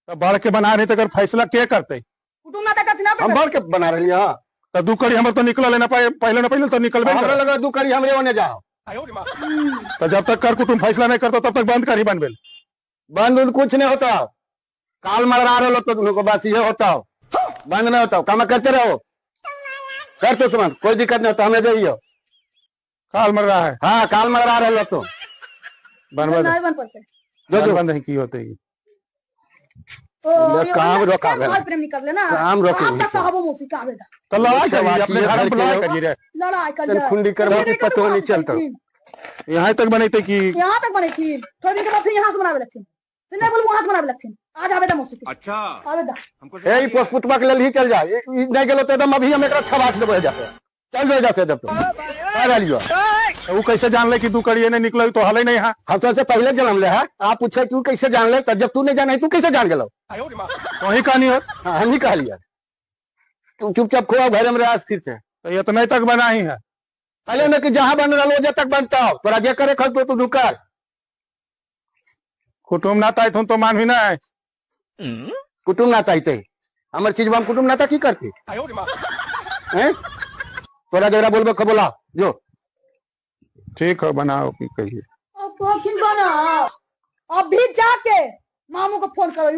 तो बढ़ के बना रहे तो अगर फैसला के करते कुटुम नाता करती ना हम बढ़ के बना रही हैं। तो दू कड़ी हमर तो निकल लेना पहले न पहले तो निकलबे हमरा करे। लगा दू कड़ी हमरे ओने जाओ। तो जब तक कर कुटुम फैसला नहीं करता तब तक बंद कर ही बनबे। बंद उन कुछ नहीं होता, काल मरा रहे तो तुमको बस ये होता हो, बंद नहीं होता, काम करते रहो, करते सुमन, कोई दिक्कत नहीं होता, हमें जाइए। काल मर रहा है। हाँ काल मरा रहे तो बनवा नहीं बन पड़ते। जो बंद नहीं की होते ही तो काम रोका घर प्रेम निकल लेना काम रोके आप तक कहबो मौसी का बेटा तो लड़ाई करिए अपने घर में लड़ाई करिए रे। लड़ाई कर चल खुंडी करवा के पतो नहीं चलता। यहाँ तक बनते कि यहाँ तक बने थी, थोड़ी दिन के बाद फिर यहाँ से बनावे लगथिन, फिर नहीं बोल वहां से बनावे लगथिन। आज आवेदा मौसी के। अच्छा आवेदा हमको ए पोस्ट पुटवा के लेल ही चल जा, नहीं गेलो तो एकदम अभी हम एकरा छबाक देबो जाके, चल जाओ जाके जब तो आ लियो। वो कैसे जान ले कि दू कड़िए नहीं निकल तो हले नहीं है। हम तो से पहले जन्म ले है, आप पूछे तू कैसे जान ले, जब तू नहीं जाने तू कैसे जान गेलो। वही कहानी हो। हाँ हम ही कह लिया, तू चुपचाप खोआ घर में रह स्थिर से। तो इतने तक बना ही है। पहले न कि जहां बन रहा जब तक बनता हो, तोरा जे करे खल तू ढुकर। कुटुम नाता है तो मान भी ना है। कुटुम नाता आते हमारे चीज में कुटुम नाता की करती हैं? तोरा जरा बोलबो बोला जो ठीक है बनाओ की कहिए। अब बना अभी जाके मामू को फोन करो।